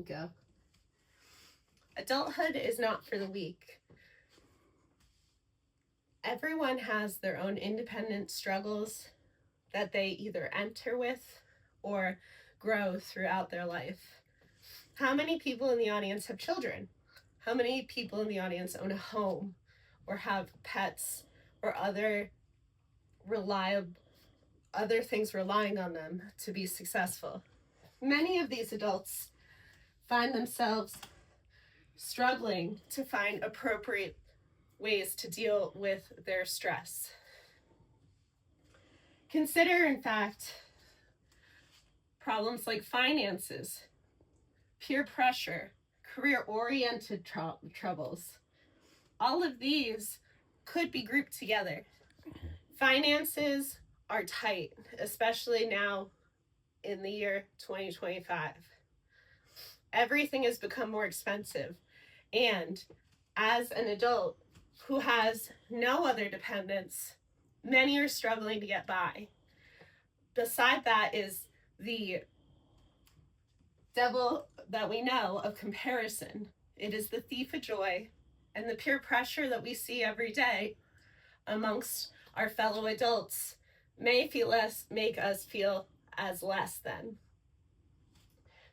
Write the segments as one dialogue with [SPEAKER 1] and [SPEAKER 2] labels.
[SPEAKER 1] Go. Adulthood is not for the weak. Everyone has their own independent struggles that they either enter with or grow throughout their life. How many people in the audience have children? How many people in the audience own a home or have pets or other things relying on them to be successful? Many of these adults find themselves struggling to find appropriate ways to deal with their stress. Consider, in fact, problems like finances, peer pressure, career-oriented troubles. All of these could be grouped together. Finances are tight, especially now in the year 2025. Everything has become more expensive. And as an adult who has no other dependents, many are struggling to get by. Beside that is the devil that we know of comparison. It is the thief of joy and the peer pressure that we see every day amongst our fellow adults may make us feel as less than.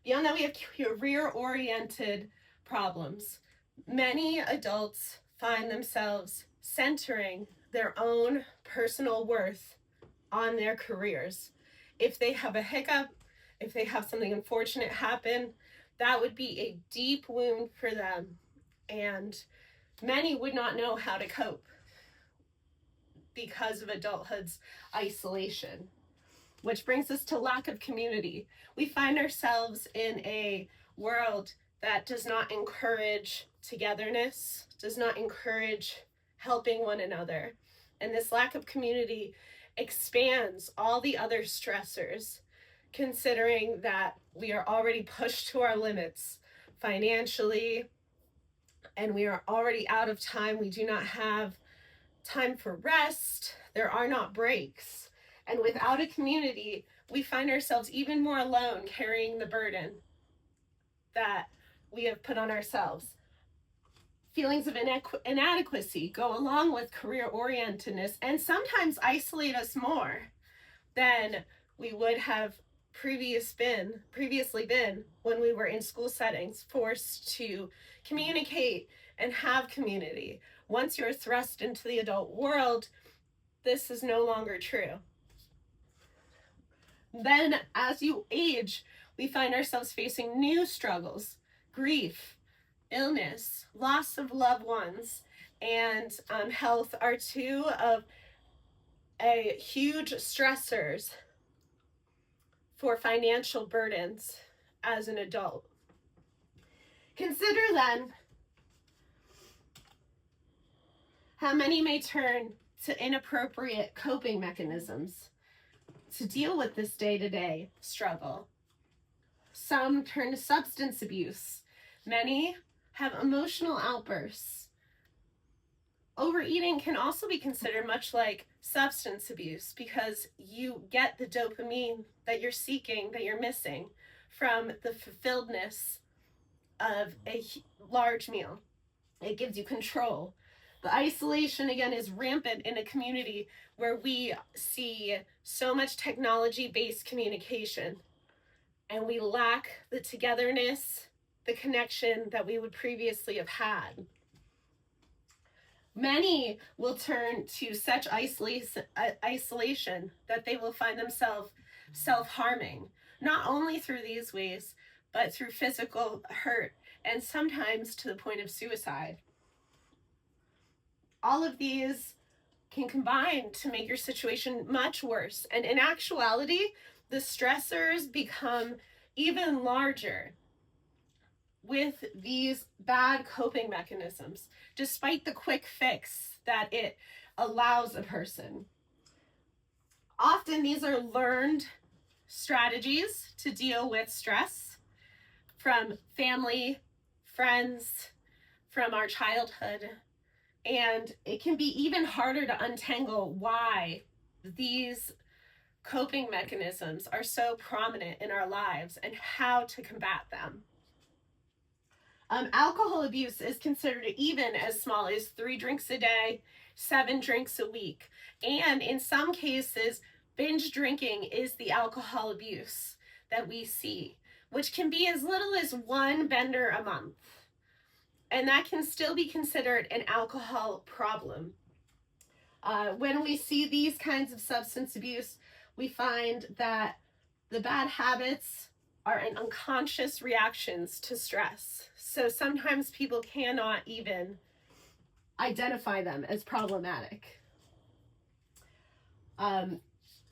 [SPEAKER 1] Beyond that, we have career-oriented problems. Many adults find themselves centering their own personal worth on their careers. If they have a hiccup, if they have something unfortunate happen, that would be a deep wound for them. And many would not know how to cope because of adulthood's isolation. Which brings us to lack of community. We find ourselves in a world that does not encourage togetherness, does not encourage helping one another. And this lack of community expands all the other stressors, considering that we are already pushed to our limits financially, and we are already out of time. We do not have time for rest. There are not breaks. And without a community, we find ourselves even more alone carrying the burden that we have put on ourselves. Feelings of inadequacy go along with career-orientedness and sometimes isolate us more than we would have previously been when we were in school settings, forced to communicate and have community. Once you're thrust into the adult world, this is no longer true. Then, as you age, we find ourselves facing new struggles, grief, illness, loss of loved ones, and health are two of a huge stressors for financial burdens as an adult. Consider then how many may turn to inappropriate coping mechanisms to deal with this day-to-day struggle. Some turn to substance abuse. Many have emotional outbursts. Overeating can also be considered much like substance abuse because you get the dopamine that you're seeking, that you're missing from the fulfilledness of a large meal. It gives you control. The isolation, again, is rampant in a community where we see so much technology-based communication, and we lack the togetherness, the connection that we would previously have had. Many will turn to such isolation that they will find themselves self-harming, not only through these ways, but through physical hurt, and sometimes to the point of suicide. All of these can combine to make your situation much worse. And in actuality, the stressors become even larger with these bad coping mechanisms, despite the quick fix that it allows a person. Often these are learned strategies to deal with stress from family, friends, from our childhood. And it can be even harder to untangle why these coping mechanisms are so prominent in our lives and how to combat them. Alcohol abuse is considered even as small as 3 drinks a day, 7 drinks a week. And in some cases, binge drinking is the alcohol abuse that we see, which can be as little as one bender a month. And that can still be considered an alcohol problem. When we see these kinds of substance abuse, we find that the bad habits are an unconscious reactions to stress. So sometimes people cannot even identify them as problematic.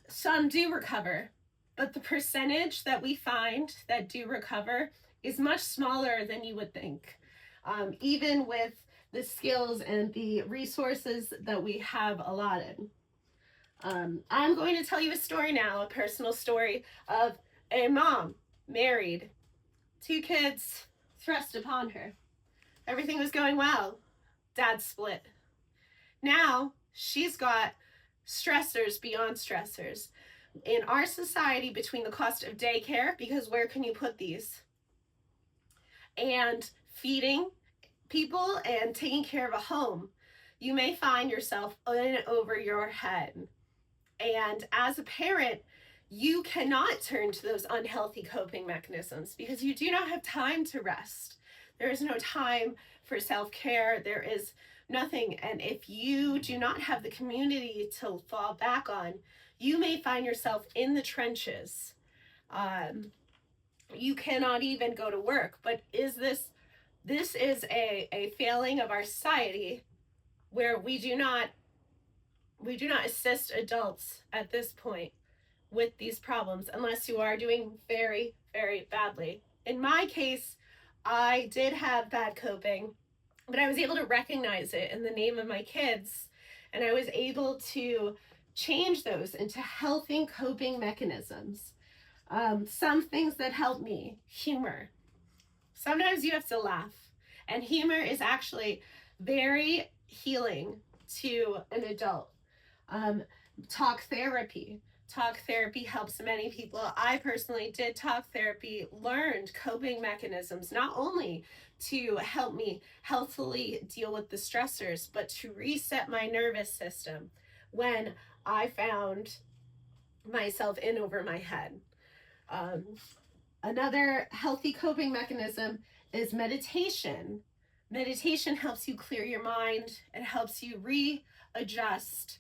[SPEAKER 1] Some do recover, but the percentage that we find that do recover is much smaller than you would think. Even with the skills and the resources that we have allotted. I'm going to tell you a story now, a personal story of a mom, married, 2 kids thrust upon her. Everything was going well. Dad split. Now she's got stressors beyond stressors. In our society, between the cost of daycare, because where can you put these? And feeding people and taking care of a home, you may find yourself in over your head. And as a parent, you cannot turn to those unhealthy coping mechanisms because you do not have time to rest. There is no time for self-care. There is nothing. And if you do not have the community to fall back on, you may find yourself in the trenches. You cannot even go to work. But this is a failing of our society where we do not assist adults at this point with these problems unless you are doing very, very badly. In my case, I did have bad coping, but I was able to recognize it in the name of my kids, and I was able to change those into healthy coping mechanisms. Some things that help me: humor. Sometimes you have to laugh, and humor is actually very healing to an adult. Talk therapy. Talk therapy helps many people. I personally did talk therapy, learned coping mechanisms, not only to help me healthily deal with the stressors, but to reset my nervous system when I found myself in over my head. Another healthy coping mechanism is meditation. Meditation helps you clear your mind. It helps you readjust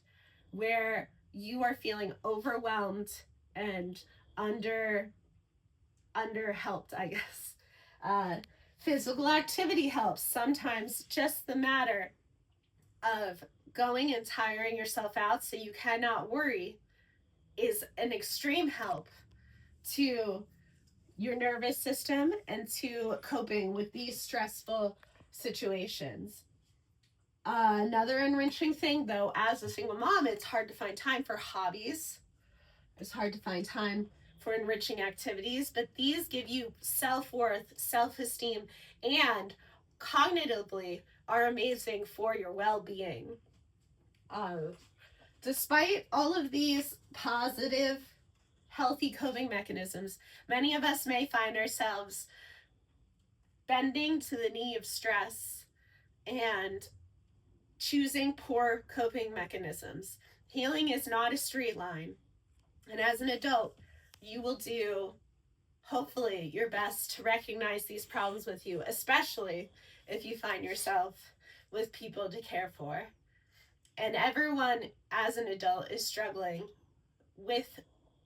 [SPEAKER 1] where you are feeling overwhelmed and underhelped, I guess. Physical activity helps. Sometimes just the matter of going and tiring yourself out so you cannot worry is an extreme help to your nervous system and to coping with these stressful situations. Another enriching thing, though, as a single mom, it's hard to find time for hobbies. It's hard to find time for enriching activities, but these give you self-worth, self-esteem, and cognitively are amazing for your well-being. Despite all of these positive, healthy coping mechanisms, many of us may find ourselves bending to the knee of stress and choosing poor coping mechanisms. Healing is not a straight line. And as an adult, you will do, hopefully, your best to recognize these problems with you, especially if you find yourself with people to care for. And everyone, as an adult, is struggling with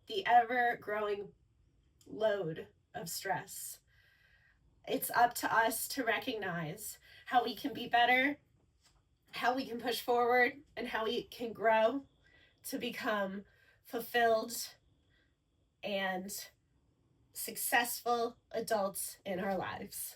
[SPEAKER 1] the ever-growing load of stress. It's up to us to recognize how we can be better, how we can push forward, and how we can grow to become fulfilled and successful adults in our lives.